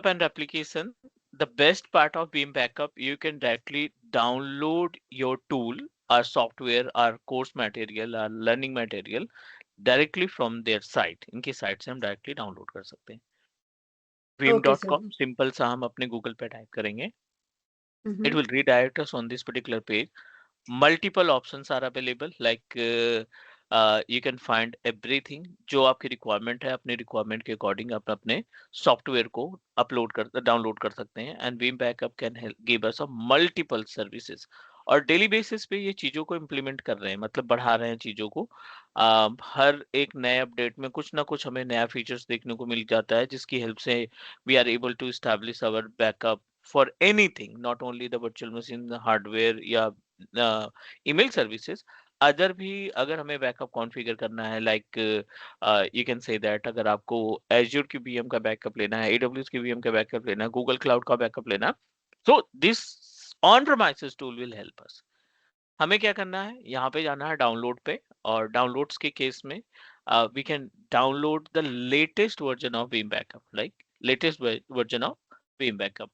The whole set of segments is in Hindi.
and application, the best part of Beam Backup, you can directly download your tool, our software, our course material, our learning material directly from their site. इनकी साइट से हम डायरेक्टली डाउनलोड कर सकते हैं. Okay, sir. veeam.com सिंपल सा हम अपने गूगल पे टाइप करेंगे. It Mm-hmm. will redirect us on this particular page. Multiple options are available, like you can find everything जो आपकी रिक्वायरमेंट है. अपने रिक्वायरमेंट के अकॉर्डिंग आप अपने सॉफ्टवेयर को अपलोड कर डाउनलोड कर सकते हैं. And Veeam backup can help give us a multiple services. और डेली बेसिस पे ये चीजों को इम्प्लीमेंट कर रहे हैं, मतलब बढ़ा रहे हैं चीजों को. हर एक नए अपडेट में कुछ ना कुछ हमें नया फीचर्स देखने को मिल जाता है, जिसकी हेल्प से we are able to establish our backup for anything, not only the virtual machine, hardware या ईमेल सर्विसेज. अदर भी अगर हमें बैकअप कॉन्फ़िगर करना है, like you can say that अगर आपको एज्योर की वीएम का बैकअप लेना है, एडब्ल्यूएस की वीएम का बैकअप लेना है, गूगल क्लाउड का बैकअप लेना है, so this on premises tool will help us. हमें क्या करना है, यहाँ पे जाना है डाउनलोड पे. और डाउनलोड्स के केस में we can download the latest version of Veeam backup, like latest version of Veeam backup.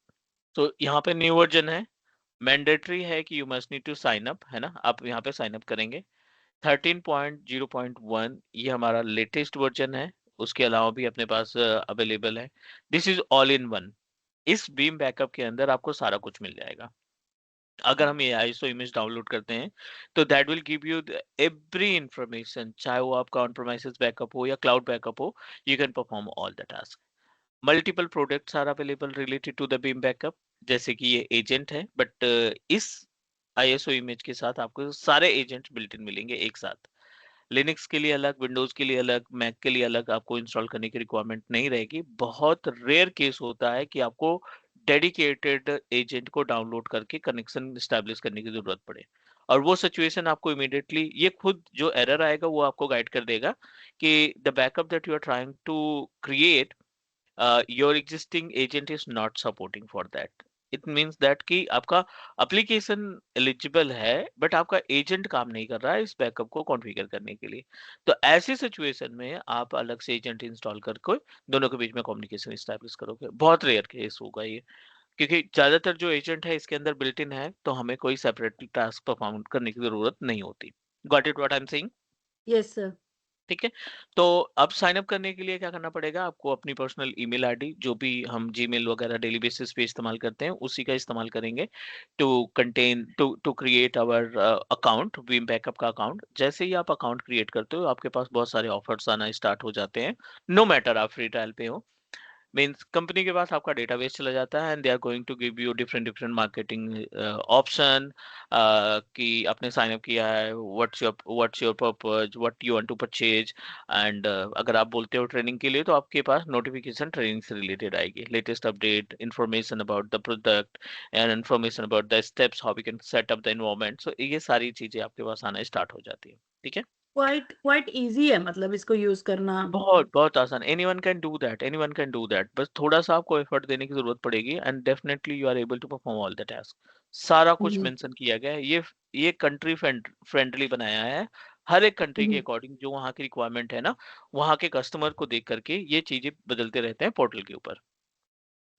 तो यहाँ पे न्यू वर्जन है. मैंडेटरी है कि you must need to sign up, है ना. आप यहाँ पे साइन अप करेंगे. 13.0.1 ये हमारा लेटेस्ट वर्जन है. उसके अलावा भी अपने पास अवेलेबल है. This is all in one. इस बीम बैकअप के अंदर आपको सारा कुछ मिल जाएगा. अगर हम ये आईएसओ इमेज डाउनलोड करते हैं तो that will give you every information, चाहे वो आपका ऑन प्रेमाइसेस बैकअप हो या क्लाउड बैकअप हो. You can perform all the task. Multiple products are available related to the Veeam backup. जैसे कि ये एजेंट है, बट इस आईएसओ इमेज के साथ आपको सारे एजेंट्स बिल्ट इन मिलेंगे एक साथ. लिनक्स के लिए अलग, विंडोज के लिए अलग, मैक के लिए अलग आपको इंस्टॉल करने की रिक्वायरमेंट नहीं रहेगी. बहुत रेयर केस होता है कि आपको डेडिकेटेड एजेंट को डाउनलोड करके कनेक्शन स्टैब्लिश करने की जरूरत पड़े. और वो सिचुएशन आपको इमीडिएटली ये खुद जो एरर आएगा वो आपको गाइड कर देगा कि the backup that you are trying to create, your existing agent is not supporting for that. It means that कि आपका एप्लीकेशन एलिजिबल है, बट आपका एजेंट काम नहीं कर रहा है इस बैकअप को कॉन्फ़िगर करने के लिए. तो ऐसी सिचुएशन में आप अलग से एजेंट इंस्टॉल करके दोनों के बीच में कम्युनिकेशन एस्टैब्लिश करोगे. बहुत रेयर केस होगा ये, क्योंकि ज्यादातर जो एजेंट है इसके अंदर बिल्ट इन है, तो हमें कोई सेपरेट टास्क परफॉर्म करने की जरूरत नहीं होती. Got it what I am saying? Yes, sir. ठीक है. तो अब साइन अप करने के लिए क्या करना पड़ेगा आपको, अपनी पर्सनल ईमेल आईडी जो भी हम जीमेल वगैरह डेली बेसिस पे इस्तेमाल करते हैं उसी का इस्तेमाल करेंगे to contain to create our account, Veeam backup का अकाउंट. जैसे ही आप अकाउंट क्रिएट करते हो आपके पास बहुत सारे ऑफर्स आना स्टार्ट हो जाते हैं. नो मैटर आप फ्री ट्रायल पे हो, मीन्स कंपनी के पास आपका डेटाबेस चला जाता है and they are going to give you different different marketing option. कि आपने साइन अप किया है, what's your purpose, what you want to purchase. And अगर आप बोलते हो ट्रेनिंग के लिए, तो आपके पास नोटिफिकेशन ट्रेनिंग से रिलेटेड आएगी, latest update, information about the product and information about the steps how we can set up the environment. So ये सारी चीजें आपके पास आना स्टार्ट हो जाती है. ठीक है. क्वाइट ईज़ी है मतलब इसको यूज़ करना। बहुत बहुत आसान. Anyone can do that, anyone can do that. बस थोड़ा सा आपको एफर्ट देने की जरूरत पड़ेगी and definitely you are able to perform all the task. सारा हुँ, कुछ हुँ, मेंशन किया गया है. ये कंट्री फ्रेंडली बनाया है. हर एक कंट्री के हुँ, अकॉर्डिंग जो वहाँ की रिक्वायरमेंट है ना, वहाँ के कस्टमर को देख करके ये चीजें बदलते रहते हैं पोर्टल के ऊपर,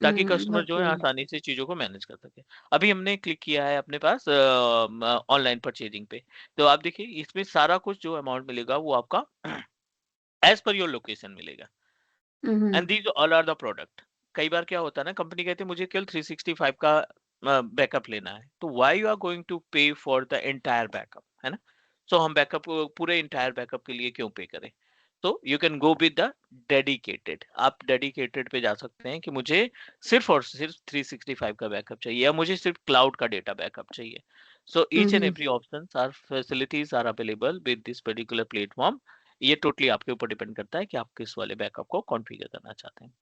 ताकि कस्टमर जो है ओके। आसानी से चीजों को मैनेज कर सके. अभी हमने क्लिक किया है अपने पास ऑनलाइन परचेजिंग पे. तो आप देखिए इसमें सारा कुछ जो अमाउंट मिलेगा वो आपका एज पर योर लोकेशन मिलेगा. Hmm, and hmm, these all are the product. कई बार क्या होता है ना, कंपनी कहती है मुझे केवल 365 का बैकअप लेना है, तो why you are going to pay for the entire backup, है ना. सो हम बैकअप पूरे एंटायर बैकअप के लिए क्यों पे करें. तो you can go with the dedicated. आप डेडिकेटेड पे जा सकते हैं कि मुझे सिर्फ और सिर्फ 365 का बैकअप चाहिए या मुझे सिर्फ क्लाउड का डेटा बैकअप चाहिए. So hmm, each and hmm. Every option or facilities are available with this particular platform. ये टोटली आपके ऊपर डिपेंड करता है कि आप किस वाले बैकअप को कॉन्फ़िगर करना चाहते हैं.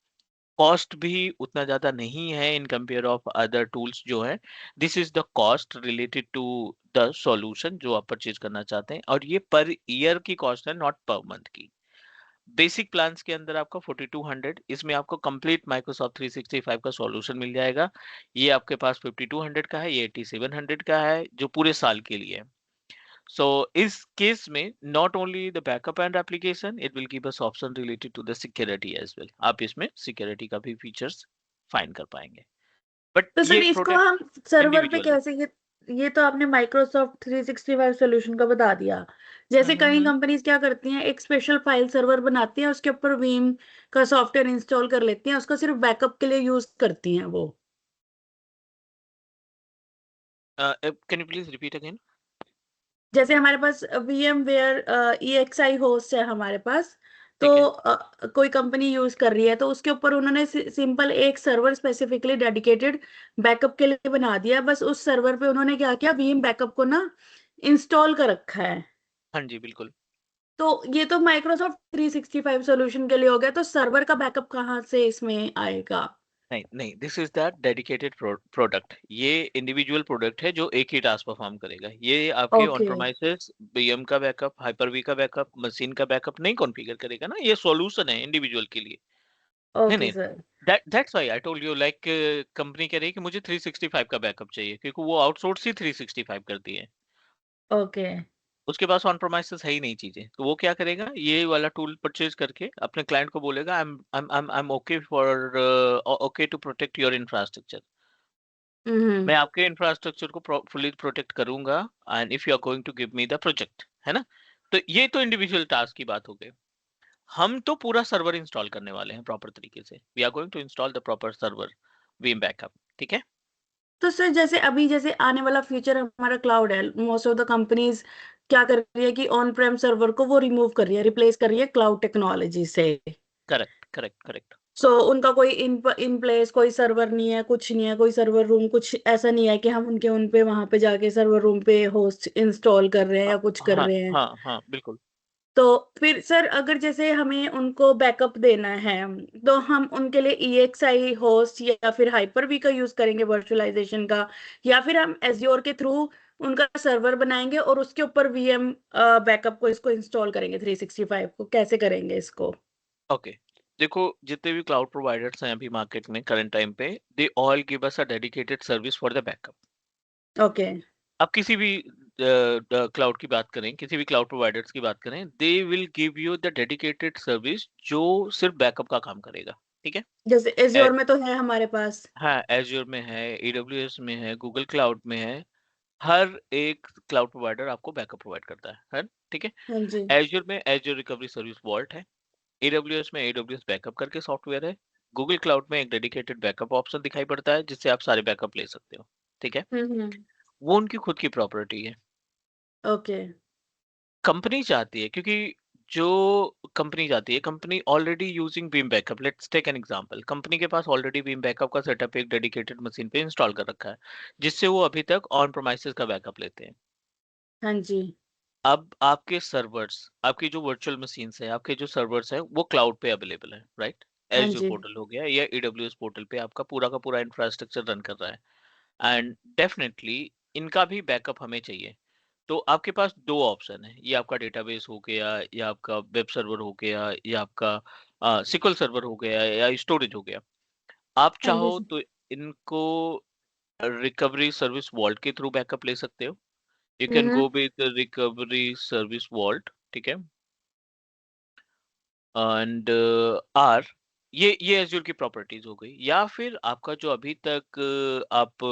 कॉस्ट भी उतना ज़्यादा नहीं है in compare of other tools जो है. This is the cost related to the solution जो आप परचेज करना चाहते हैं, और ये पर ईयर की कॉस्ट है, नॉट पर मंथ की. बेसिक प्लान्स के अंदर आपका 4200, इसमें आपको कंप्लीट माइक्रोसॉफ्ट 365 का सॉल्यूशन मिल जाएगा. ये आपके पास 5200 का है, ये 8700 का है जो पूरे साल के लिए है. So is case में not only the backup and application, it will give us option related to the security as well. आप इसमें security का भी features फाइंड कर पाएंगे। बट तो ये सर इसको प्रोडक्ट हम सर्वर पे इंडिविजुअल है। कैसे, ये तो आपने माइक्रोसॉफ्ट 365 सॉल्यूशन का बता दिया। जैसे कई हम्म। कंपनीज क्या करती हैं, एक स्पेशल फाइल सर्वर बनाती हैं, उसके ऊपर वीम का सॉफ्टवेयर इंस्टॉल कर लेती हैं, उसका सिर्फ बैकअप के लिए यूज करती हैं वो। Can you please repeat again? जैसे हमारे पास वीएम वेयर EXI होस्ट है हमारे पास, तो ठीक है। कोई कंपनी यूज कर रही है, तो उसके ऊपर उन्होंने सिंपल एक सर्वर स्पेसिफिकली डेडिकेटेड बैकअप के लिए बना दिया। बस उस सर्वर पे उन्होंने क्या किया, वीएम बैकअप को ना इंस्टॉल कर रखा है। हाँ जी, बिल्कुल। तो ये तो माइक्रोसॉफ्ट 365 सॉल्यूशन के लिए हो गया, तो सर्वर का बैकअप कहाँ से इसमें आएगा? नहीं नहीं, this is that dedicated product. ये इंडिविजुअल प्रोडक्ट है जो एक ही टास्क परफॉर्म करेगा। ये आपके ऑन ओके। प्रोमाइसेस बीएम का बैकअप, हाइपर वी का बैकअप, मशीन का बैकअप नहीं कॉन्फ़िगर करेगा ना। ये सॉल्यूशन है इंडिविजुअल के लिए। नहीं ओके नहीं, sir. That's why I told you, like company कह रही है कि मुझे 365 का बैकअप चाहिए, क्योंकि वो आउटसोर्स ही 365 करती है। ओके। उसके पास ऑन प्रोमाइसेस है ही नहीं चीजें, तो वो क्या करेगा, ये वाला टूल परचेज करके अपने क्लाइंट को बोलेगा I am okay for okay to protect your infrastructure. Hmm. मैं आपके इंफ्रास्ट्रक्चर को फुली प्रोटेक्ट करूंगा, and if you are going to give me the project, है ना। तो ये तो इंडिविजुअल टास्क की बात हो गई। हम तो पूरा सर्वर इंस्टॉल करने वाले हैं प्रॉपर तरीके से। We are going to install the proper server Veeam backup. ठीक है। तो सर जैसे अभी जैसे आने वाला फ्यूचर हमारा क्लाउड है, मोस्ट ऑफ द कंपनीज क्या कर रही है कि ऑन प्रेम सर्वर को वो रिमूव कर रही है, रिप्लेस कर रही है क्लाउड टेक्नोलॉजी से। Correct correct correct. सो उनका कोई इन प्लेस कोई सर्वर नहीं है, कुछ नहीं है, कोई सर्वर रूम कुछ ऐसा नहीं है कि हम उनके उन पे वहां पे जाके सर्वर रूम पे होस्ट इंस्टॉल कर रहे हैं या कुछ कर हाँ रहे हैं। हाँ हाँ, बिल्कुल। तो फिर सर अगर जैसे हमें उनको बैकअप देना है, तो हम उनके लिए EXI होस्ट या फिर हाइपर वी का यूज करेंगे वर्चुअलाइजेशन का, या फिर हम एज्योर के थ्रू उनका सर्वर बनाएंगे और उसके ऊपर VM बैकअप को इसको इंस्टॉल करेंगे, 365 को कैसे करेंगे इसको? ओके। देखो, जितने भी क्लाउड प्रोवाइडर्स हैं अभी मार्केट में करंट टाइम पे, they all give us a dedicated service for the backup. Okay. आप किसी भी क्लाउड की बात करें, किसी भी क्लाउड प्रोवाइडर्स की बात करें, they will give you the dedicated service जो सिर्फ बैकअप का काम करेगा। ठीक है। जैसे ए- एज्योर में तो है हमारे पास। हाँ, एज्योर में है, AWS में है, गूगल क्लाउड में है। हर एक क्लाउड प्रोवाइडर आपको बैकअप प्रोवाइड करता है। ठीक है। हाँ जी। एज्योर में एज्योर रिकवरी सर्विस वॉल्ट है। AWS में AWS बैकअप करके सॉफ्टवेयर है। गूगल क्लाउड में एक डेडिकेटेड बैकअप ऑप्शन दिखाई पड़ता है जिससे आप सारे बैकअप ले सकते हो। ठीक है। हम्म। वो उनकी खुद की प्रॉपर्टी है। ओके। कंपनी चाहती है, क्योंकि जो कंपनी चाहती है, company already using Veeam backup. Let's take an example, company के पास ऑलरेडी बीम बैकअप का सेटअप एक डेडिकेटेड मशीन पे इंस्टॉल कर रखा है, जिससे वो अभी तक ऑन प्रोमाइसेस का बैकअप लेते हैं। हाँ जी। अब आपके सर्वर्स, आपकी जो वर्चुअल मशीन्स है, आपके जो सर्वर्स हैं, वो क्लाउड पे अवेलेबल है, राइट। हाँ एज़्योर जी। पोर्टल हो गया या AWS पोर्टल पे आपका पूरा का पूरा इंफ्रास्ट्रक्चर रन कर रहा है, एंड डेफिनेटली इनका भी बैकअप हमें चाहिए। तो आपके पास दो ऑप्शन है, ये आपका डेटाबेस हो गया, या आपका वेब सर्वर हो गया, या आपका सिक्वल सर्वर हो गया, या स्टोरेज हो गया। आप हाँ जी चाहो सर। तो इनको रिकवरी सर्विस वॉल्ट के थ्रू बैकअप ले सकते हो। You can hmm. Go with recovery service vault. ठीक है। एंड आर, ये एज्योर की प्रॉपर्टीज हो गई। या फिर आपका जो अभी तक आप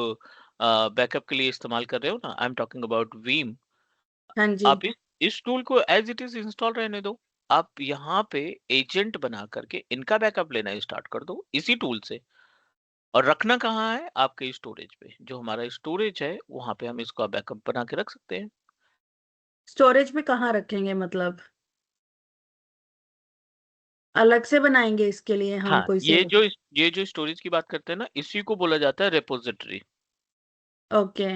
बैकअप के लिए इस्तेमाल कर रहे हो ना, आई एम टॉकिंग अबाउट वीम। हाँ जी। आप इस टूल को एज इट इज इंस्टॉल रहने दो। आप यहाँ पे एजेंट बना करके इनका बैकअप लेना स्टार्ट कर दो इसी टूल से। और रखना कहाँ है, आपके स्टोरेज पे। जो हमारा स्टोरेज है वहां पे हम इसका बैकअप बना के रख सकते हैं। स्टोरेज में कहाँ रखेंगे मतलब, अलग से बनाएंगे इसके लिए हम हाँ, कोई से? ये जो स्टोरेज की बात करते हैं ना, इसी को बोला जाता है रेपोजिटरी। ओके।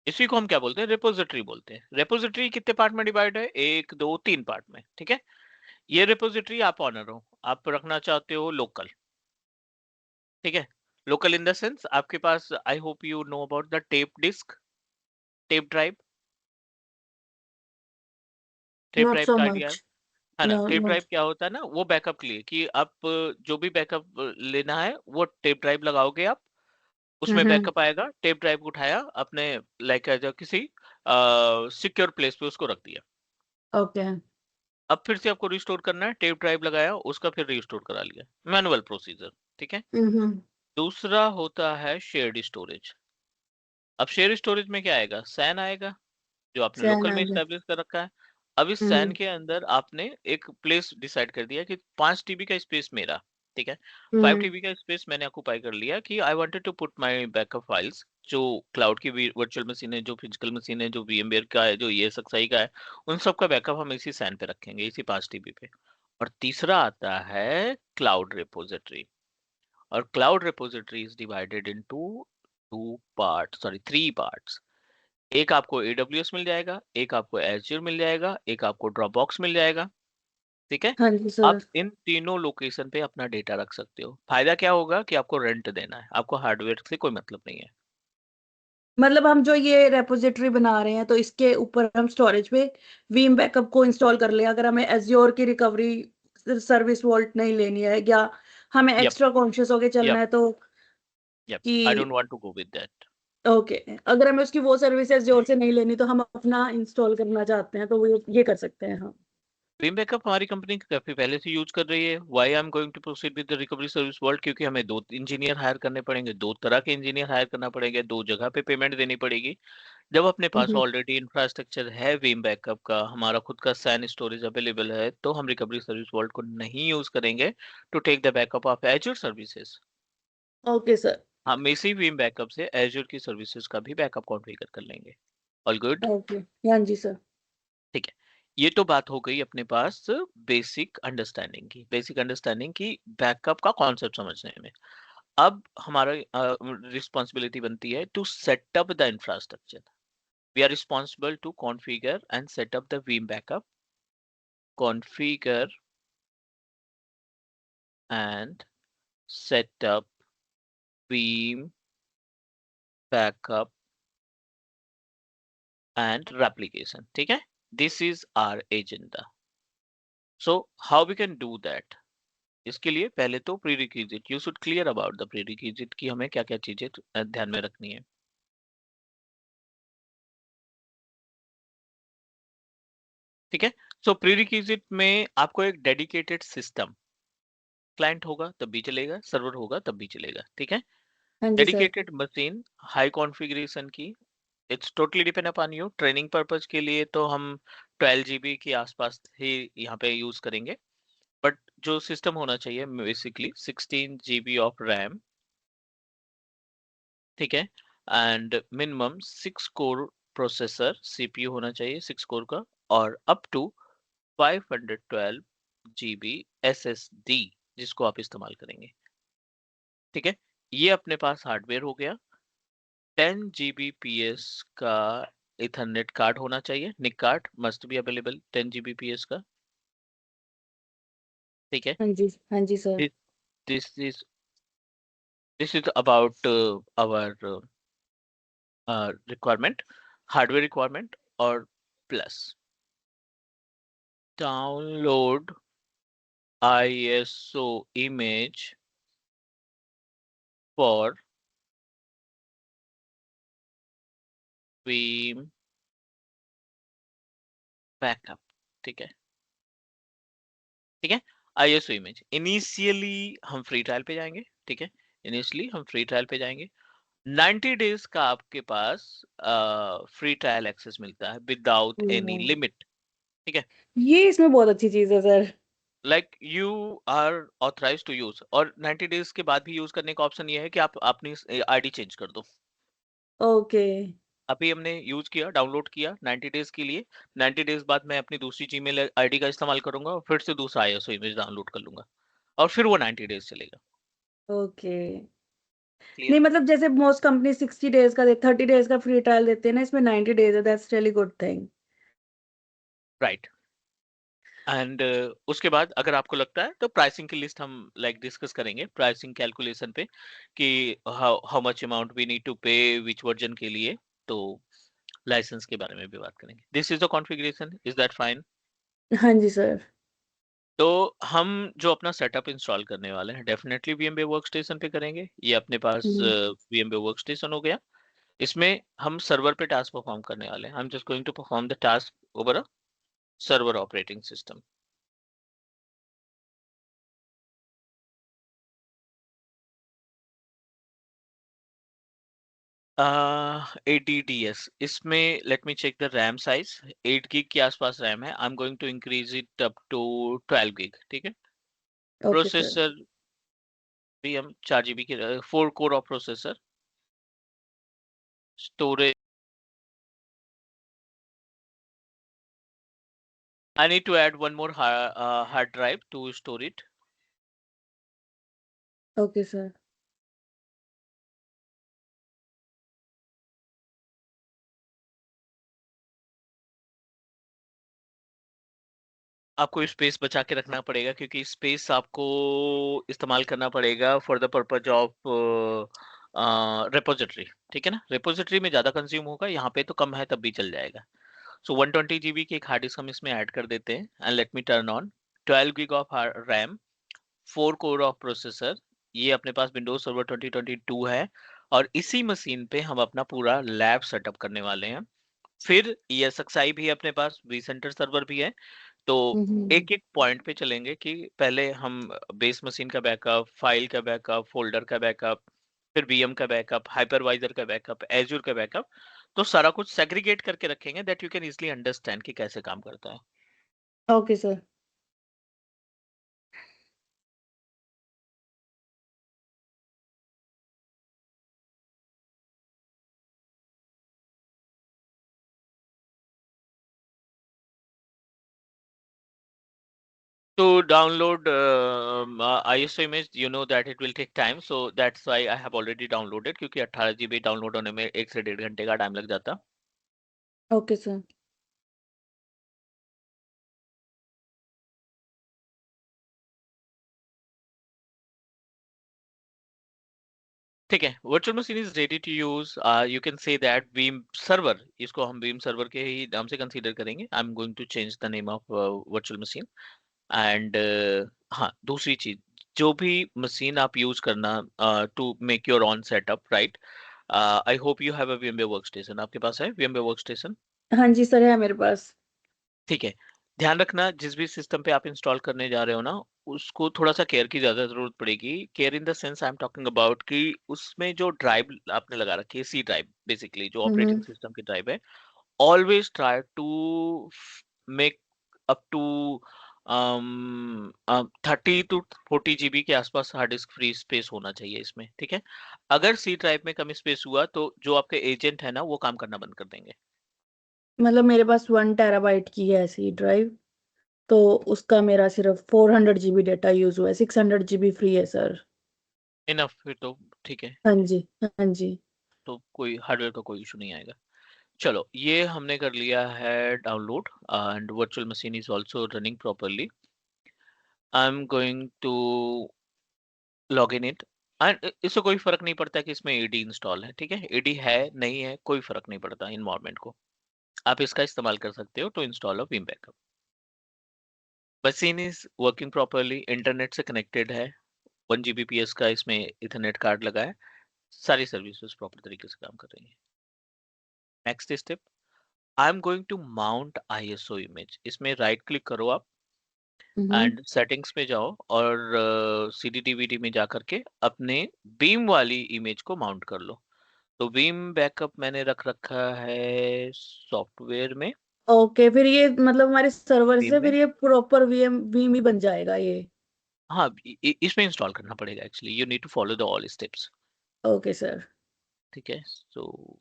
इसी को हम क्या बोलते हैं, रेपोजिटरी बोलते हैं। रेपोजिटरी कितने पार्ट में डिवाइड है, एक दो तीन पार्ट में। ठीक है। ये रेपोजिटरी आप ऑनर हो, आप रखना चाहते हो लोकल। ठीक है। लोकल इन द सेंस, आपके पास, I hope you know about the tape disk, tape drive. Tape not drive so का आइडिया मच। है ना। No tape no. ड्राइव क्या होता है ना, वो बैकअप के लिए कि आप जो भी बैकअप लेना है वो टेप ड्राइव लगाओगे आप, उसमें हम्म। बैकअप आएगा। टेप ड्राइव को उठाया अपने, लाइक किसी सिक्योर प्लेस पे उसको रख दिया। ओके। अब फिर से आपको रिस्टोर करना है, टेप ड्राइव लगाया, उसका फिर रिस्टोर करा लिया, मैनुअल प्रोसीजर, ठीक है। हम्म। दूसरा होता है शेयर्ड स्टोरेज। अब शेयर स्टोरेज में क्या आएगा, सैन आएगा, जो आपने सहन लोकल आ में गया। स्टैब्लिश कर रखा है। अब इस सैन हम्म के अंदर आपने एक प्लेस डिसाइड कर दिया कि 5 TB का स्पेस मेरा, ठीक है। Five hmm. टीबी का स्पेस मैंने ऑक्यूपाई कर लिया कि I wanted to put my backup files, जो क्लाउड की वर्चुअल मशीन है, जो फिजिकल मशीन है, जो VMware का है, जो ESXi का है, उन सब का बैकअप हम इसी सैन पे रखेंगे, इसी 5 TB पे। और तीसरा आता है क्लाउड रिपोजिटरी। और cloud repository is divided into two part, sorry 3 parts. एक आपको AWS मिल जाएगा, एक आपको Azure मिल जाएगा, एक आपको Dropbox मिल जाएगा, ठीक है। हाँ जी आप सर। इन तीनों लोकेशन पे अपना डेटा रख सकते हो। फायदा क्या होगा कि आपको रेंट देना है, आपको हार्डवेयर से कोई मतलब नहीं है। मतलब हम जो ये रेपोजिटरी बना रहे हैं तो इसके ऊपर हम स्टोरेज पे वीम बैकअप को इंस्टॉल कर लें, अगर हमें एज्योर की रिकवरी सर्विस वॉल्ट नहीं लेनी है, या हमें यप, एक्स्ट्रा कॉन्शियस होके चलना यप, है तो यप, आई डोंट कि want to go with that. Okay, अगर हमें उसकी वो सर्विस एज्योर से नहीं लेनी तो हम अपना इंस्टॉल करना चाहते हैं तो वो ये कर सकते हैं हम। विम बैकअप हमारी कंपनी काफी पहले से यूज कर रही है। Why I am going to proceed with the recovery service vault, क्योंकि हमें 2 इंजीनियर हायर करने पड़ेंगे, 2 तरह के इंजीनियर हायर करना पड़ेंगे, 2 जगह पे पेमेंट देनी पड़ेगी। जब अपने पास हम्म। ऑलरेडी इंफ्रास्ट्रक्चर है विम बैकअप का, हमारा खुद का सैन स्टोरेज अवेलेबल है, तो हम रिकवरी सर्विस वर्ल्ड को नहीं यूज करेंगे to take the backup of Azure services. Okay sir. हम इसी विम बैकअप से एज्योर की सर्विसेज का भी बैकअप कॉन्फ़िगर कर लेंगे। All good, okay. हाँ जी सर। ठीक है। ये तो बात हो गई अपने पास बेसिक अंडरस्टैंडिंग की बैकअप का कॉन्सेप्ट समझने में। अब हमारा रिस्पॉन्सिबिलिटी बनती है to set up the infrastructure. We are responsible to configure and set up the Veeam backup, configure and set up Veeam backup and replication, ठीक है। This is our agenda. So how we can do that? इसके लिए पहले तो prerequisite, you should clear about the prerequisite कि हमें क्या क्या चीजें ध्यान में रखनी है, ठीक है। सो प्रीरिक्विजिट में आपको एक डेडिकेटेड सिस्टम, क्लाइंट होगा तब भी चलेगा, सर्वर होगा तब भी चलेगा, ठीक है। हाँ जी sir. Dedicated machine, high configuration की, it's totally depend upon you. Training purpose के लिए तो हम 12 GB के आसपास ही यहाँ पे यूज करेंगे। बट जो सिस्टम होना चाहिए बेसिकली 16 GB ऑफ रैम, ठीक है। And minimum 6 core processor CPU होना चाहिए, 6 कोर का। और अप टू 512 GB SSD, जिसको आप इस्तेमाल करेंगे, ठीक है। ये अपने पास हार्डवेयर हो गया। 10 Gbps का इथरनेट कार्ड होना चाहिए, NIC card must be available 10 Gbps का, ठीक है। हाँ जी। हाँ जी sir. This is this is about our requirement, hardware requirement. और plus download ISO image for Veeam backup, ठीक है, ठीक है। ISO इमेज इनिशियली हम फ्री ट्रायल पे जाएंगे, ठीक है। इनिशियली हम फ्री ट्रायल पे जाएंगे। 90 डेज का आपके पास फ्री ट्रायल एक्सेस मिलता है विदाउट एनी हम्म, लिमिट, ठीक है। ये इसमें बहुत अच्छी चीज है sir. Like you are authorise to use, और 90 डेज के बाद भी यूज करने का ऑप्शन ये है कि आप अपनी ID चेंज कर दो। ओके। अभी हमने यूज किया, डाउनलोड किया 90 डेज के लिए, 90 डेज बाद मैं अपनी दूसरी जीमेल ID का इस्तेमाल करूंगा और फिर से दूसरा ISO इमेज डाउनलोड कर लूंगा, और फिर वो 90 डेज चलेगा। ओके। क्लियर, नहीं मतलब जैसे मोस्ट कंपनी 60 डेज का 30 डेज का फ्री ट्रायल देते हैं ना, इसमें 90 डेज है, that's really good thing. Right. And उसके बाद अगर आपको लगता है तो प्राइसिंग की लिस्ट हम डिस्कस करेंगे, प्राइसिंग कैलकुलेशन पे, कि how how much amount we need to pay which version के लिए। तो लाइसेंस के बारे में भी बात करेंगे। This is the configuration, is that fine? हाँ जी सर। तो हम जो अपना सेटअप इंस्टॉल करने वाले हैं डेफिनेटली VMware वर्कस्टेशन पे करेंगे। ये अपने पास हम्म। VMware वर्कस्टेशन हो गया। इसमें हम सर्वर पे टास्क परफॉर्म करने वाले हैं। I am just going to perform the task over a server operating system, ADDS इसमें let me check the RAM size 8 gig के आसपास रैम है। I am going to increase it up to 12 gig, ठीक है। Okay sir. प्रोसेसर भी हम 4 GB के 4 core of processor. Storage I need to add one more hard drive to store it. Okay sir. आपको स्पेस बचा के रखना पड़ेगा क्योंकि स्पेस आपको इस्तेमाल करना पड़ेगा for the purpose of repository, ठीक है ना। रिपोजिटरी में ज्यादा कंज्यूम होगा, यहाँ पे तो कम है तब भी चल जाएगा। सो 120 GB की एक हार्ड डिस्क हम इसमें ऐड कर देते हैं and let me turn on 12 gig of RAM, 4 core of processor. ये अपने पास विंडोज सर्वर 2022 है और इसी मशीन पे हम अपना पूरा लैब सेटअप करने वाले हैं। फिर ESXi भी है अपने पास, vCenter सर्वर भी है। तो हम्म। एक एक पॉइंट पे चलेंगे कि पहले हम बेस मशीन का बैकअप, फाइल का बैकअप, फोल्डर का बैकअप, फिर VM का बैकअप, हाइपरवाइजर का बैकअप, एज्यूर का बैकअप। तो सारा कुछ सेग्रीगेट करके रखेंगे that you can easily understand कि कैसे काम करता है। Okay sir. To download ISO image, you know that it will take time, so that's why I have already downloaded, क्योंकि 18 GB डाउनलोड होने में 1 से 1.5 घंटे का टाइम लग जाता। Okay sir. ठीक है, virtual machine is ready to use. You can say that beam server, इसको हम बीम सर्वर के ही नाम से कंसीडर करेंगे। I am going to change the name of virtual machine and हाँ, दूसरी चीज, जो भी मशीन आप यूज करना to make your own setup, right. I hope you have a VMware workstation. आपके पास है VMware वर्कस्टेशन? हाँ जी सर, है मेरे पास। ठीक है। ध्यान रखना, जिस भी सिस्टम पे आप इंस्टॉल करने जा रहे हो ना, उसको थोड़ा सा केयर की ज्यादा जरूरत पड़ेगी। Care in the sense I am talking about कि उसमें जो ड्राइव आपने लगा रखी है, सी ड्राइव बेसिकली जो ऑपरेटिंग हम्म। सिस्टम की ड्राइव है, always try to make up to 30 to 40 GB के आसपास हार्ड डिस्क फ्री स्पेस होना चाहिए इसमें, ठीक है। अगर सी ड्राइव में कम स्पेस हुआ तो जो आपके एजेंट है ना, वो काम करना बंद कर देंगे। मतलब मेरे पास 1 टेराबाइट की है ऐसी ड्राइव, तो उसका मेरा सिर्फ 400 GB डेटा यूज हुआ है, 600 GB फ्री है सर। इनफ, फिर तो ठीक है। हाँ जी। हाँ जी। तो कोई हार्डवेयर का कोई इशू नहीं आएगा। चलो, ये हमने कर लिया है download and virtual machine is also running properly. I am going to log in it and इससे कोई फर्क नहीं पड़ता कि इसमें AD इंस्टॉल है, ठीक है। AD है नहीं है कोई फर्क नहीं पड़ता इन्वायरमेंट को। आप इसका इस्तेमाल कर सकते हो to install a Veeam backup. Machine is working properly, internet से कनेक्टेड है, 1 Gbps का इसमें इथरनेट कार्ड लगा है। सारी सर्विसेज प्रॉपर तरीके से काम कर रही है। Next step, I am going to mount ISO image. इसमें राइट क्लिक करो आप हम्म। एंड सेटिंग्स में जाओ और CD/DVD में जा करके अपने बीम वाली इमेज को माउंट कर लो। तो बीम बैकअप मैंने रख रखा है सॉफ्टवेयर में, ओके, फिर ये मतलब हमारे सर्वर बीम से में। फिर ये प्रॉपर वीम ही बन जाएगा ये? हाँ, इसमें इंस्टॉल करना पड़ेगा actually, you need to follow the all steps, okay sir. ठीक है। So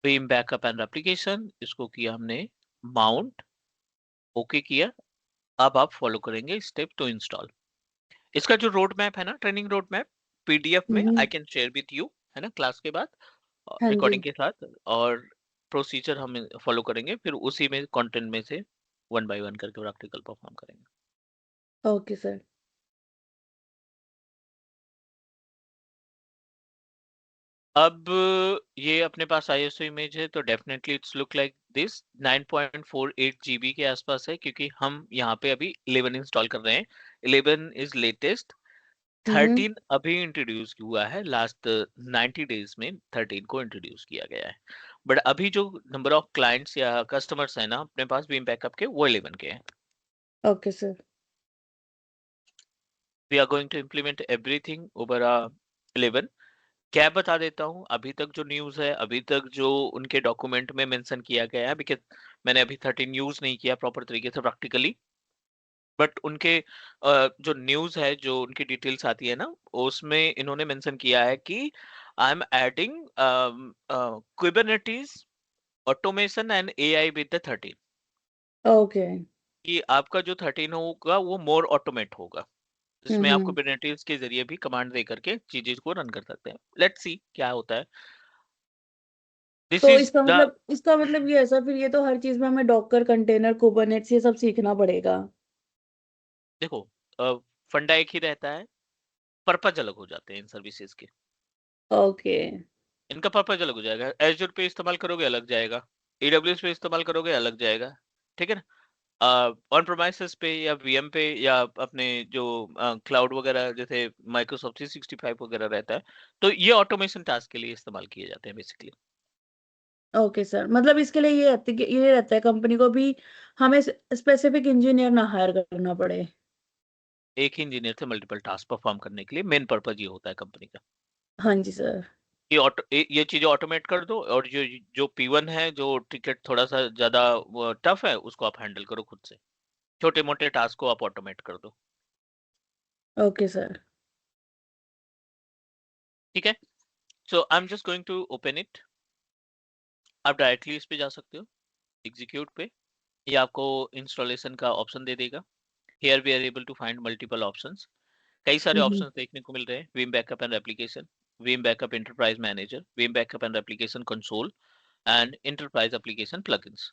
Veeam backup and application, इसको किया हमने माउंट, ओके किया। अब आप फॉलो करेंगे स्टेप टू इंस्टॉल। इसका जो रोड मैप है ना, ट्रेनिंग रोड मैप, PDF में आई हम्म। कैन शेयर विथ यू, है ना, क्लास के बाद हाँ जी। रिकॉर्डिंग के साथ। और प्रोसीजर हम फॉलो करेंगे, फिर उसी में कंटेंट में से 1 by 1 करके प्रैक्टिकल परफॉर्म करेंगे। Okay sir. अब ये अपने पास ISO इमेज है तो definitely it's look like this. 9.48 GB के आसपास है क्योंकि हम यहाँ पे अभी 11 इंस्टॉल कर रहे हैं। 11 इज लेटेस्ट। हम्म। 13 अभी इंट्रोड्यूस हुआ है, लास्ट 90 डेज में 13 को इंट्रोड्यूस किया गया है। बट अभी जो नंबर ऑफ क्लाइंट्स या कस्टमर्स है ना अपने पास बीम बैकअप के, वो 11 के हैं। Okay sir. We are going to implement everything over 11। क्या बता देता हूँ, अभी तक जो न्यूज़ है, अभी तक जो उनके डॉक्यूमेंट में मेंशन किया गया है, बिकॉज मैंने अभी 13 यूज नहीं किया प्रॉपर तरीके से प्रैक्टिकली, बट उनके जो न्यूज़ है, जो उनकी डिटेल्स आती है ना, उसमें इन्होंने मेंशन किया है कि I am adding Kubernetes automation and AI with the 13, okay. कि आपका जो 13 होगा वो मोर ऑटोमेट होगा, जिसमें आप हम्म। कुबरनेटिस के जरिए भी कमांड दे करके चीजें को रन कर सकते हैं। लेट्स सी क्या होता है। दिस तो इज इसका द, मतलब इसका मतलब ये है सर, फिर ये तो हर चीज में हमें डॉकर, कंटेनर, कुबरनेट्स ये सब सीखना पड़ेगा। देखो, फंडा एक ही रहता है, पर्पज अलग हो जाते हैं इन सर्विसेज के। ओके। इनका पर्पज अलग हो जाएगा। एजूर पे इस्तेमाल करोगे अलग जाएगा, एडब्ल्यूएस पे इस्तेमाल करोगे अलग जाएगा, ठीक है ना। ऑन प्रोमाइसेस पे या वीएम पे या अपने जो क्लाउड वगैरह जैसे माइक्रोसॉफ्ट 365 वगैरह रहता है, तो ये ऑटोमेशन टास्क के लिए इस्तेमाल किए जाते हैं बेसिकली। ओके सर, मतलब इसके लिए ये रहता है कंपनी को भी हमें स्पेसिफिक इंजीनियर ना हायर करना पड़े। एक ही इंजीनियर से मल्टीपल टास्क परफॉर्म करने के लिए मेन पर्पज ये होता है कंपनी का, हाँ जी सर। कि ये चीजें ऑटोमेट कर दो, और जो जो P1 है, जो टिकट थोड़ा सा ज्यादा टफ है, उसको आप हैंडल करो खुद से, छोटे मोटे टास्क को आप ऑटोमेट कर दो। Okay sir. ठीक है, so I am just going to open it. आप डायरेक्टली इस पे जा सकते हो, एग्जीक्यूट पे, ये आपको इंस्टॉलेशन का ऑप्शन दे देगा। Here we are able to find multiple options, कई सारे हम्म। ऑप्शंस देखने को मिल रहे हैं। Veeam backup and application, Veeam backup enterprise manager, Veeam backup and application console and enterprise application plugins,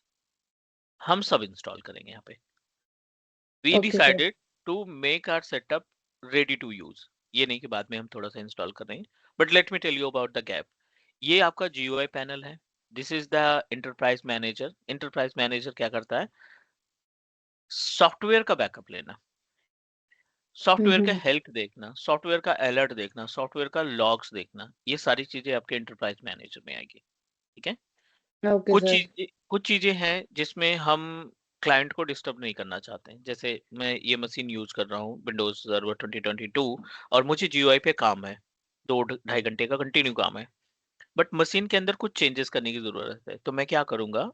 हम सब इंस्टॉल करेंगे यहाँ पे। We okay sir. Decided to make our setup ready to use, ये नहीं कि बाद में हम थोड़ा सा इंस्टॉल कर रहे हैं, but let me tell you about the gap. ये आपका GUI पैनल है। This is the enterprise manager. Enterprise manager क्या करता है, सॉफ्टवेयर का बैकअप लेना, सॉफ्टवेयर का हम्म। हेल्थ देखना, सॉफ्टवेयर का अलर्ट देखना, सॉफ्टवेयर का लॉग्स देखना, ये सारी चीजें आपके एंटरप्राइज मैनेजर में आएगी। ठीक है, ओके सर। कुछ चीजें हैं जिसमें हम क्लाइंट को डिस्टर्ब नहीं करना चाहते हैं। जैसे मैं ये मशीन यूज कर रहा हूँ, विंडोज सर्वर 2022, और मुझे GUI पे काम है, 2 ढाई घंटे का कंटिन्यू काम है, बट मशीन के अंदर कुछ चेंजेस करने की जरूरत है। तो मैं क्या करूंगा,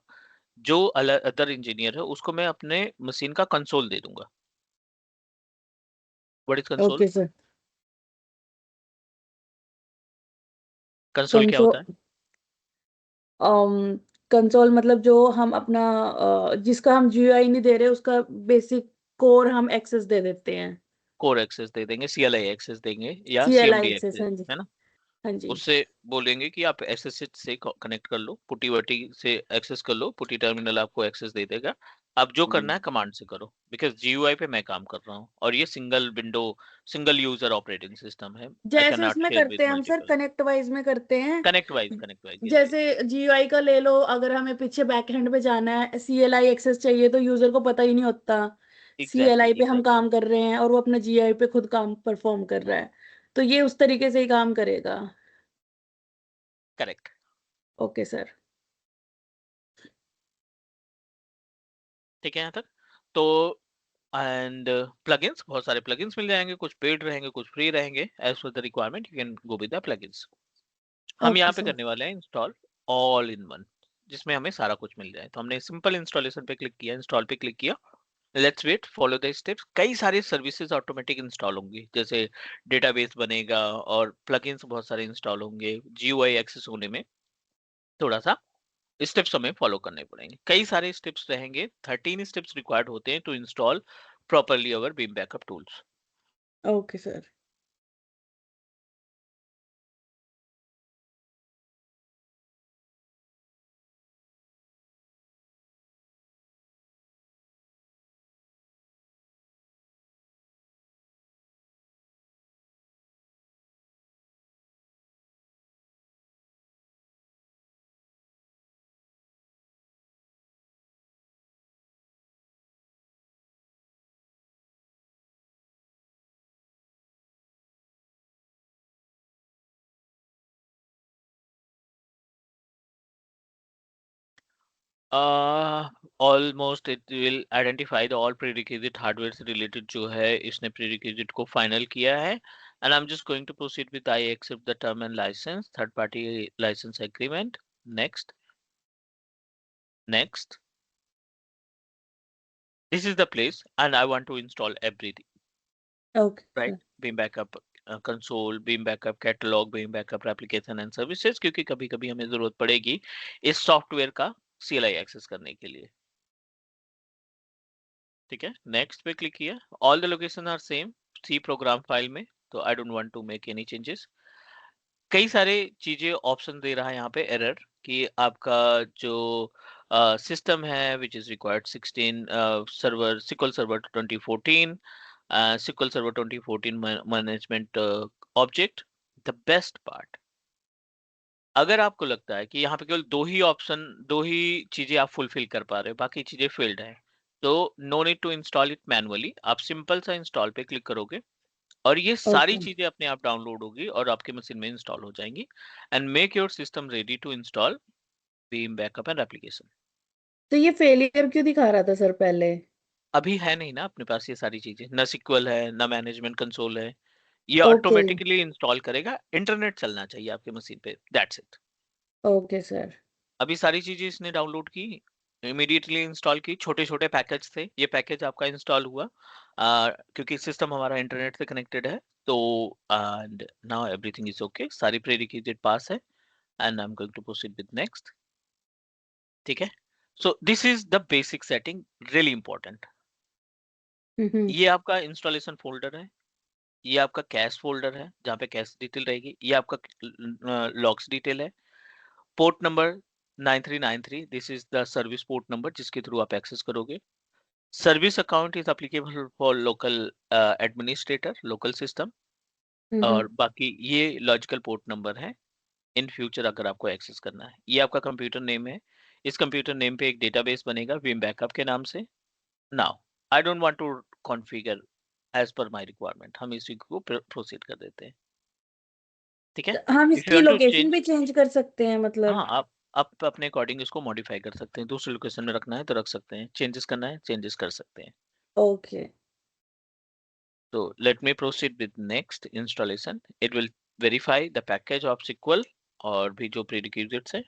जो अदर इंजीनियर है उसको मैं अपने मशीन का कंसोल दे दूंगा। What is console? Okay sir. Console क्या कंसोल। होता है? कंसोल मतलब जो हम अपना जिसका हम जीयूआई नहीं दे रहे उसका बेसिक कोर हम एक्सेस दे देते हैं। कोर एक्सेस दे देंगे, CLI एक्सेस देंगे, या सीएलआई CMD एक्सेस, एक्सेस, हाँ जी। है ना। हाँ जी। उससे बोलेंगे कि आप SSH से कनेक्ट कर लो, पुटी वटी से एक्सेस कर लो, पुटी टर्मिनल आपको एक्सेस दे देगा। अब जो करना है कमांड से करो, बिकॉज GUI पे मैं काम कर रहा हूँ, और ये single window, single user operating system है। आई कैन जैसे नॉट इसमें शेयर करते विद हैं हम सर, मल्टीपल। कनेक्ट वाइज में करते हैं। कनेक्ट वाइज, यस जैसे यस। जीयूआई का ले लो, अगर हमें पीछे बैकएंड पे जाना है, सीएलआई एक्सेस चाहिए तो यूजर को पता ही नहीं होता एग्जैक्टली सीएलआई पे हम एग्जैक्टली। काम कर रहे हैं और वो अपना जीयूआई पे खुद काम परफॉर्म कर रहा है। तो ये उस तरीके से ही काम करेगा। करेक्ट। Okay sir. ठीक है यहाँ तक। तो एंड प्लगइन्स, बहुत सारे प्लगइन्स मिल जाएंगे, कुछ पेड रहेंगे, कुछ फ्री रहेंगे, as per the requirement you can go with the plugins. हम ओके यहाँ पे सर। करने वाले हैं इंस्टॉल ऑल इन वन, जिसमें हमें सारा कुछ मिल जाए। तो हमने सिंपल इंस्टॉलेशन पे क्लिक किया, इंस्टॉल पे क्लिक किया। Let's wait, follow the steps. कई सारी सर्विसेज ऑटोमेटिक इंस्टॉल होंगी, जैसे डेटाबेस बनेगा और प्लगइन्स बहुत सारे इंस्टॉल होंगे। GUI एक्सेस होने में थोड़ा सा स्टेप्स हमें फॉलो करने पड़ेंगे, कई सारे स्टेप्स रहेंगे। 13 स्टेप्स रिक्वायर्ड होते हैं to install properly our Veeam backup tools. Okay sir. Almost it will identify the all prerequisite hardware से रिलेटेड जो है इसने प्रीरिक्विजिट को फाइनल किया है, and I am just going to proceed with I accept the term and licence third party licence agreement. Next, next, this is the place and I want to install everything, okay right? Sir. Beam backup console, beam backup catalog, beam backup application and services, क्योंकि कभी कभी हमें जरूरत पड़ेगी इस सॉफ्टवेयर का CLI एक्सेस करने के लिए। ठीक है, नेक्स्ट पे क्लिक किया। All the location are same C program file में, तो I don't want to make any changes. कई सारे चीजें ऑप्शन दे रहा है यहाँ पे एरर कि आपका जो सिस्टम है which is required 16 server SQL server 2014 SQL server 2014 management object. The best part, अगर आपको लगता है कि यहाँ पे केवल दो ही चीजें आप फुलफिल कर पा रहे हो, बाकी चीजें फेल्ड है, तो no need to install it manually, आप सिंपल सा इंस्टॉल पे क्लिक करोगे और ये सारी ओके, चीजें अपने आप डाउनलोड होगी और आपके मशीन में इंस्टॉल हो जाएंगी, and make your system ready to install Veeam backup and application. तो ये फेलियर क्यों दिखा रहा था सर पहले? अभी है नहीं ना अपने पास ये सारी चीजें, ना सिक्वल है ना मैनेजमेंट कंसोल है, ये ओके, ऑटोमेटिकली इंस्टॉल करेगा, इंटरनेट चलना चाहिए आपके मशीन पे, दैट्स इट। Okay sir. अभी सारी चीजें इसने डाउनलोड की, इमीडिएटली इंस्टॉल की, छोटे छोटे पैकेज थे, ये पैकेज आपका इंस्टॉल हुआ क्योंकि सिस्टम हमारा इंटरनेट से कनेक्टेड है, तो and now everything is okay, सारी प्रीरिक्विजिट पास है, and I am going to proceed with next. ठीक है, so this is the basic setting, really important. Hmm. ये आपका इंस्टॉलेशन फोल्डर है, ये आपका कैश फोल्डर है जहाँ पे कैश डिटेल रहेगी, ये आपका लॉग्स डिटेल है, port number 9393, this is the service port number जिसके थ्रू आप एक्सेस करोगे। Service account is applicable for local administrator local system, hmm. और बाकी ये लॉजिकल पोर्ट नंबर है इन फ्यूचर अगर आपको एक्सेस करना है। ये आपका कंप्यूटर नेम है, इस कंप्यूटर नेम पे एक डेटाबेस बनेगा विम बैकअप के नाम से। Now I don't want to configure as per my requirement, हम इसी को प्रोसीड कर देते हैं। ठीक है, तो हम इफ यू इसकी वांट टू लोकेशन चेंज, भी चेंज कर सकते हैं हाँ मतलब? आप अपने अकॉर्डिंग इसको मॉडिफाई कर सकते हैं, दूसरी लोकेशन में रखना है तो रख सकते हैं, चेंजेस करना है चेंजेस कर सकते हैं। ओके। तो let me proceed with next installation, it will verify the package of SQL और भी जो प्रीरिक्विजिट्स है।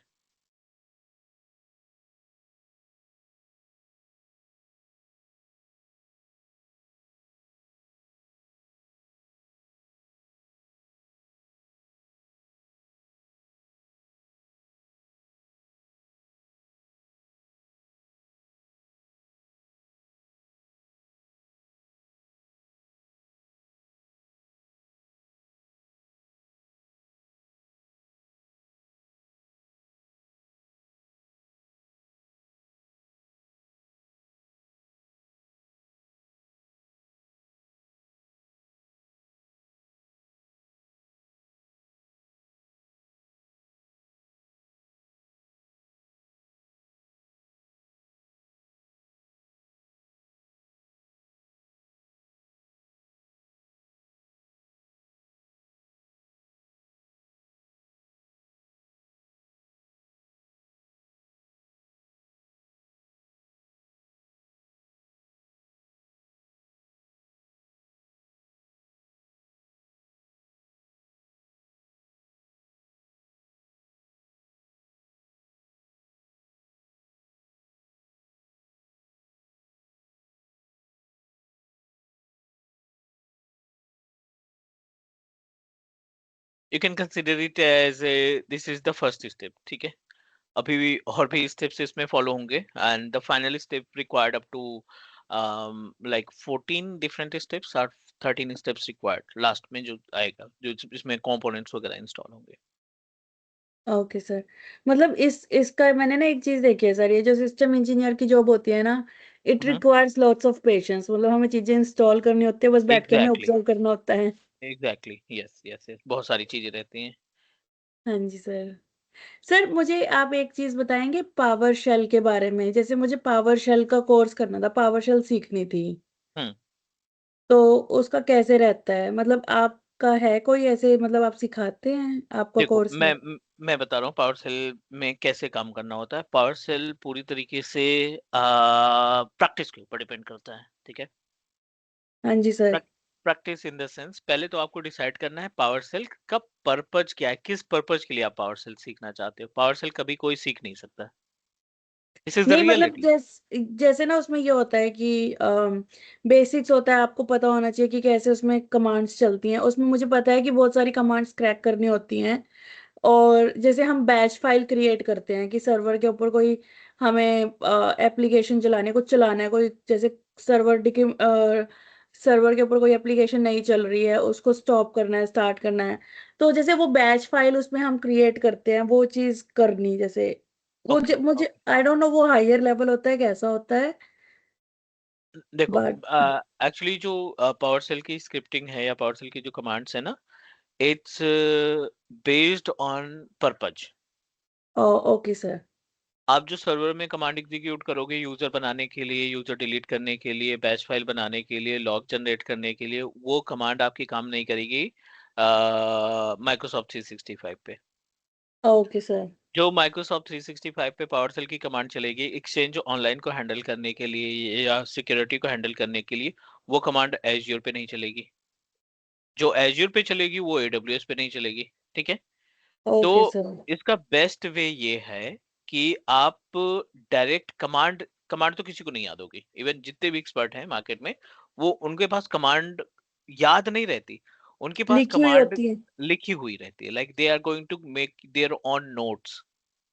You can consider it as a this is the first step. ठीक है, अभी भी और भी स्टेप्स इसमें फॉलो होंगे, and the final step required up to like 14 different steps और 13 स्टेप्स रिक्वायर्ड लास्ट में जो आएगा, जो इसमें कंपोनेंट्स वगैरह इंस्टॉल होंगे। Okay sir. मतलब इस इसका मैंने ना एक चीज देखी है सर, ये जो सिस्टम इंजीनियर की जॉब होती है ना, it requires lots of patience. मतलब हमें चीजें इंस्टॉल करनी होती है, बस बैठ के हमें एग्जैक्टली, ऑब्जर्व करना होता है। एग्जैक्टली, यस यस यस, बहुत सारी चीजें रहती हैं। हाँ जी सर। सर मुझे आप एक चीज बताएंगे पावर शेल के बारे में? जैसे मुझे पावर शेल का कोर्स करना था, पावर शेल सीखनी थी, हम्म, तो उसका कैसे रहता है? मतलब आपका है कोई ऐसे, मतलब आप सिखाते हैं, आपका देखो कोर्स मैं है? मैं बता रहा हूँ पावर सेल में कैसे काम करना होता है। पावर सेल पूरी तरीके से प्रैक्टिस के ऊपर डिपेंड करता है, ठीक है। हाँ जी sir. Practice in the sense, पहले तो आपको डिसाइड करना है पावर सेल का पर्पज क्या है, किस पर्पज के लिए आप पावर सेल सीखना चाहते हो। पावर सेल कभी कोई सीख नहीं सकता, दिस इज द नहीं मतलब रियलिटी। जैसे ना उसमें ये होता है कि बेसिक्स होता है, आपको पता होना चाहिए कि कैसे उसमें कमांड्स चलती हैं। उसमें मुझे पता है कि बहुत सारी कमांड्स क्रैक करनी होती हैं। और जैसे हम बैच फाइल क्रिएट करते हैं कि सर्वर के ऊपर कोई हमें एप्लीकेशन चलाने कुछ चलाना है, कोई जैसे सर्वर के ऊपर कोई एप्लीकेशन नहीं चल रही है, उसको स्टॉप करना है, स्टार्ट करना है। तो जैसे वो बैच फाइल उसमें हम क्रिएट करते हैं, वो चीज करनी जैसे ओके मुझे ओके, आई डोंट नो वो हायर लेवल होता है कैसा होता है। देखो बट एक्चुअली जो पावर सेल की स्क्रिप्टिंग है या पावर सेल की जो कमांड्स है ना, it's based on purpose. Okay sir. आप जो सर्वर में कमांड एग्जीक्यूट करोगे यूजर बनाने के लिए, यूजर डिलीट करने के लिए, बैच फाइल बनाने के लिए, लॉग जनरेट करने के लिए, वो कमांड आपकी काम नहीं करेगी माइक्रोसॉफ्ट 365 पे। Okay sir. जो माइक्रोसॉफ्ट 365 पे पावर सेल की कमांड चलेगी एक्सचेंज ऑनलाइन को हैंडल करने के लिए या सिक्योरिटी को हैंडल करने के लिए, वो कमांड एज्योर पे नहीं चलेगी। जो एज्योर पे चलेगी वो एडब्ल्यूएस पे नहीं चलेगी, ठीक है। तो ओके सर। इसका बेस्ट वे ये है कि आप डायरेक्ट कमांड, कमांड तो किसी को नहीं याद होगी, इवन जितने भी एक्सपर्ट हैं मार्केट में, वो उनके पास कमांड याद नहीं रहती, उनके पास लिखी हुई कमांड होती है। लिखी हुई रहती है। Like they are going to make their on notes.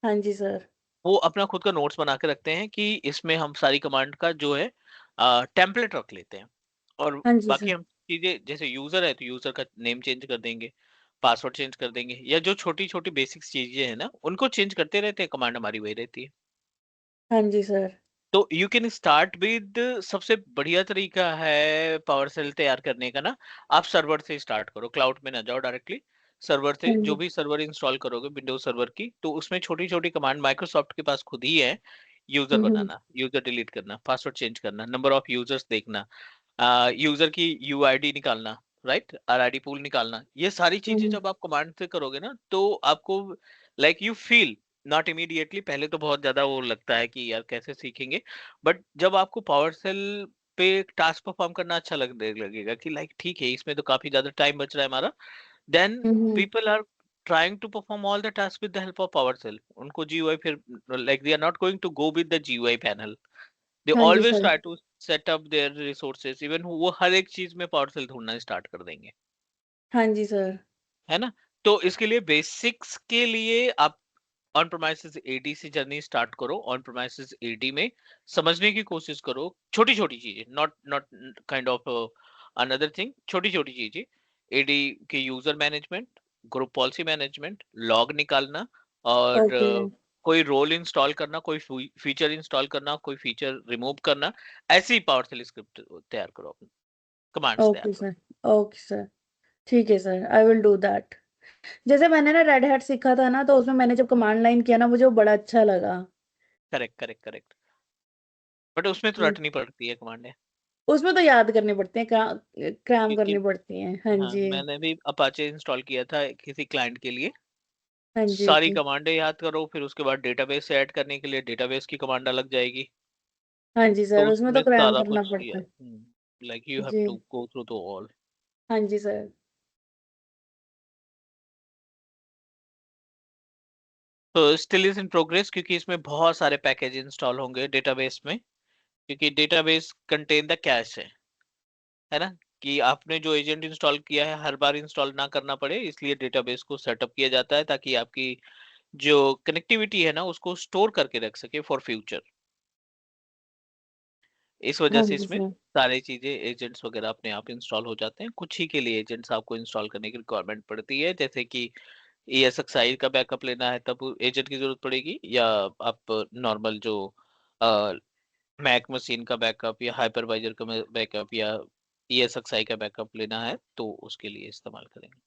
हाँ जी सर। वो अपना खुद का नोट्स बना के रखते हैं कि इसमें हम सारी कमांड का जो है टेम्पलेट रख लेते हैं। और हाँ जी बाकी सर। हम चीजें, जैसे यूजर है तो यूजर का नेम चेंज कर देंगे, पासवर्ड चेंज कर देंगे, या जो छोटी छोटी बेसिक्स चीजें हैं ना उनको चेंज करते रहते हैं, कमांड हमारी वही रहती है। हाँ जी सर। तो यू कैन स्टार्ट विद, सबसे बढ़िया तरीका है पावर सेल तैयार करने का ना, आप सर्वर से स्टार्ट करो, क्लाउड में ना जाओ, डायरेक्टली सर्वर से हाँ जो जी। भी सर्वर इंस्टॉल करोगे विंडोज सर्वर की, तो उसमें छोटी छोटी कमांड माइक्रोसॉफ्ट के पास खुद ही है। यूजर हम्म। बनाना, यूजर डिलीट करना, पासवर्ड चेंज करना, नंबर ऑफ यूजर्स देखना, यूजर की यूआईडी निकालना, राइट, आरआईडी पूल निकालना, ये सारी चीजें हम्म। जब आप कमांड से करोगे ना तो आपको like you feel, not immediately, पहले तो बहुत ज्यादा वो लगता है कि यार कैसे सीखेंगे, बट जब आपको पावर सेल पे टास्क परफॉर्म करना अच्छा लगने लगेगा कि लाइक ठीक है इसमें तो काफी ज्यादा टाइम बच रहा है हमारा, then hmm. People are trying to perform all the tasks with the help of PowerShell। उनको GUI फिर, like they are not going to go with the GUI panel, they हाँ जी always sir. try to set up their resources, even वो हर एक चीज में PowerShell ढूंढना स्टार्ट कर देंगे, हाँ जी सर। है ना। तो इसके लिए बेसिक्स के लिए आप ऑन प्रोमाइसिस एडी से जर्नी स्टार्ट करो। ऑन प्रोमाइसिस एडी में समझने की कोशिश करो छोटी छोटी चीजें, not not kind of another thing, छोटी छोटी चीजें, एडी के user management, group policy management, log निकालना, और ओके। कोई रोल इंस्टॉल करना, कोई फीचर इंस्टॉल करना, कोई फीचर रिमूव करना, ऐसी पावरशेल स्क्रिप्ट तैयार करो, कमांड्स तैयार ओके करो। सर। Okay sir. ठीक है sir, I will do that. जैसे मैंने ना रेड हैट सीखा था ना, तो उसमें मैंने जब कमांड लाइन किया ना, मुझे वो बड़ा अच्छा लगा। करेक्ट करेक्ट करेक्ट, बट उसमें तो कि रटनी पड़ती है कमांड, उसमें तो याद करने पड़ते हैं, क्राम क्योंकि करनी पड़ती हैं। हाँ हाँ, जी। मैंने भी अपाचे इंस्टॉल किया था किसी क्लाइंट के लिए। हाँ जी। सारी कमांडें याद करो, फिर उसके बाद डेटाबेस से ऐड करने के लिए डेटाबेस की कमांड अलग जाएगी। हाँ जी तो सर, उसमें तो उसमें क्रैम सारा करना कुछ, पड़ता है। लाइक यू हैव जी। To go through the all. हाँ जी सर। तो स्टिल इज इन प्रोग्रेस, क्योंकि इसमें बहुत सारे पैकेज इंस्टॉल होंगे डेटाबेस में, क्योंकि डेटाबेस कंटेन द कैश है ना, कि आपने जो एजेंट इंस्टॉल किया है हर बार इंस्टॉल ना करना पड़े, इसलिए डेटाबेस को सेटअप किया जाता है ताकि आपकी जो कनेक्टिविटी है ना उसको स्टोर करके रख सके फॉर फ्यूचर। इस वजह हाँ से जी इसमें सर। सारी चीजें एजेंट्स वगैरह अपने आप इंस्टॉल हो जाते हैं। कुछ ही के लिए एजेंट्स आपको इंस्टॉल करने की रिक्वायरमेंट पड़ती है, जैसे कि ESXi का बैकअप लेना है तब एजेंट की जरूरत पड़ेगी, या आप नॉर्मल जो मैक मशीन का बैकअप या हाइपरवाइजर का बैकअप या ESXi का बैकअप लेना है तो उसके लिए इस्तेमाल करेंगे।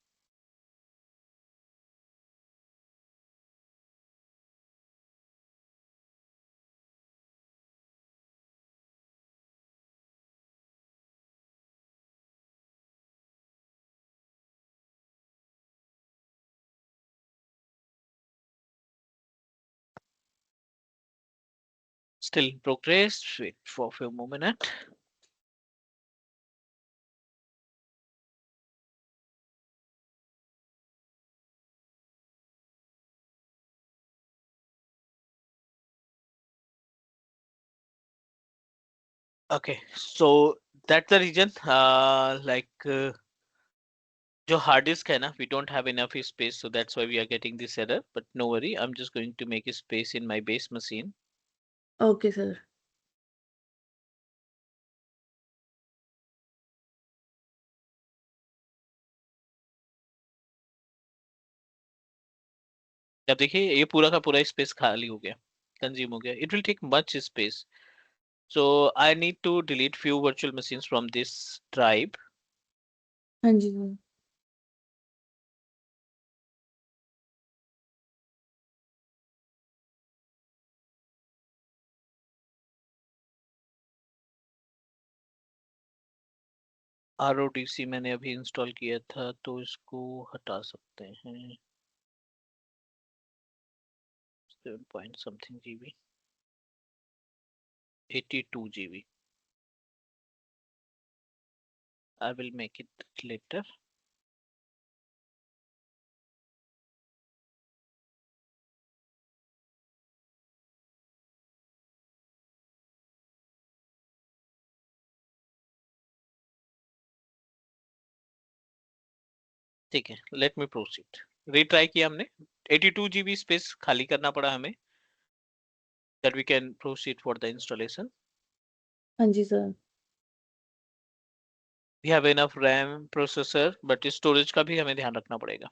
Still in progress. Wait for a few more minutes. Okay, so that's the reason. जो hard disk है ना, we don't have enough space, so that's why we are getting this error. But no worry, I'm just going to make a space in my base machine. Okay sir. अब देखिए ये पूरा का पूरा स्पेस खाली हो गया, कंज्यूम हो गया. It will take much space. So I need to delete few virtual machines from this drive. हाँ जी सर। RODC मैंने अभी इंस्टॉल किया था तो इसको हटा सकते हैं. 7 point something GB, 82 GB. I will make it later. ठीक है, लेट मी प्रोसीड. रिट्राई किया हमने, 82 GB स्पेस खाली करना पड़ा हमें, that we can proceed for the installation. हाँ जी sir. We have enough RAM, processor, but storage का भी हमें ध्यान रखना पड़ेगा.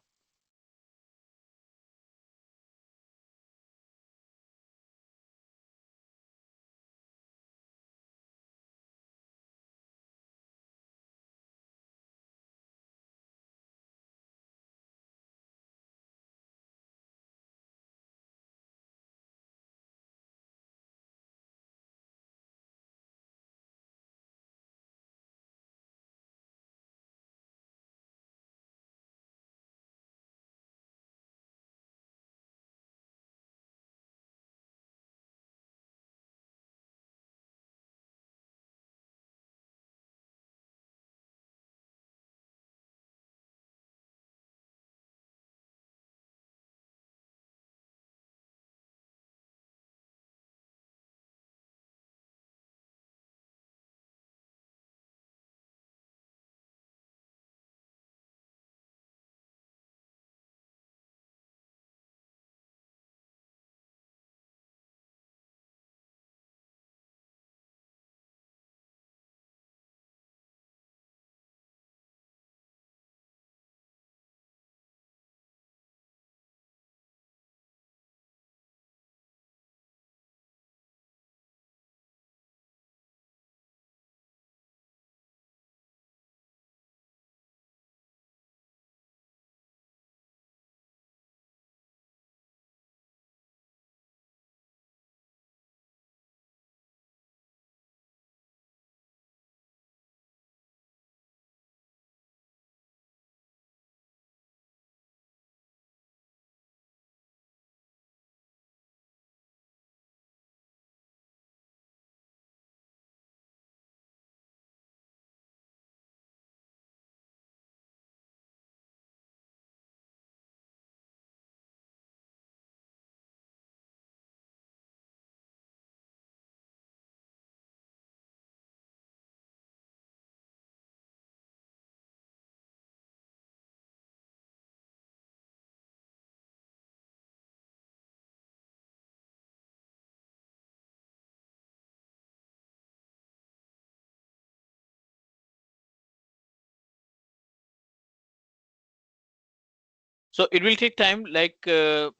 So it will take time, like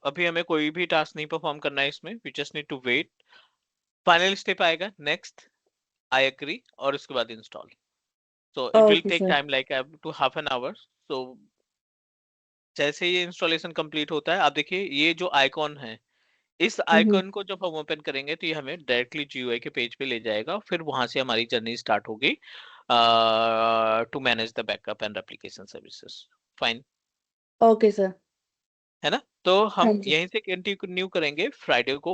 अभी हमें कोई भी टास्क नहीं परफॉर्म करना है इसमें. We just need to wait. Final step आएगा नेक्स्ट, I agree, और उसके बाद install. So it will okay take sir. time like up to half an hour. So जैसे ये इंस्टॉलेशन कंप्लीट होता है, आप देखिए ये जो आइकॉन है, इस हम्म। आइकॉन को जब हम ओपन करेंगे तो ये हमें डायरेक्टली जीयूआई के पेज पे ले जाएगा, फिर वहां से हमारी जर्नी स्टार्ट होगी to manage the backup and application services. Fine okay sir. है ना. तो हाँ हम जी। यहीं से कंटिन्यू करेंगे फ्राइडे को.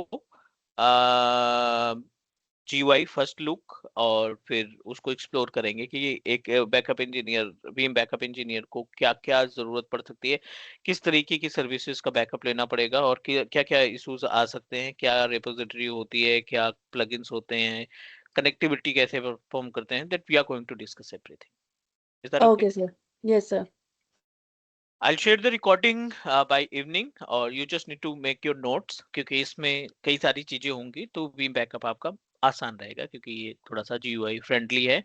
GUI फर्स्ट लुक, और फिर उसको एक्सप्लोर करेंगे कि एक backup engineer, beam backup engineer को क्या क्या जरूरत पड़ सकती है, किस तरीके की सर्विसेज का बैकअप लेना पड़ेगा, और क्या क्या इश्यूज आ सकते हैं, क्या रिपोजिटरी होती है, क्या प्लगइन्स होते हैं, कनेक्टिविटी कैसे परफॉर्म करते हैं, that we are going to discuss everything. Is that okay? Okay sir. Yes sir. I'll share the recording by evening, और you just need to make your notes, क्योंकि इसमें कई सारी चीजें होंगी, तो बीम बैकअप आपका आसान रहेगा, क्योंकि ये थोड़ा सा GUI फ्रेंडली है,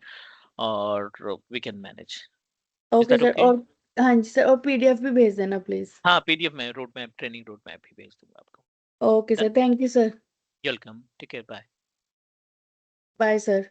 और we can manage. Is okay that sir. okay? और हाँ जी सर, और PDF भी भेज देना प्लीज। हाँ, PDF में road map, training road map भी भेज दूंगा आपको। Okay sir, thank you sir. Welcome, ठीक है, बाय। Bye sir.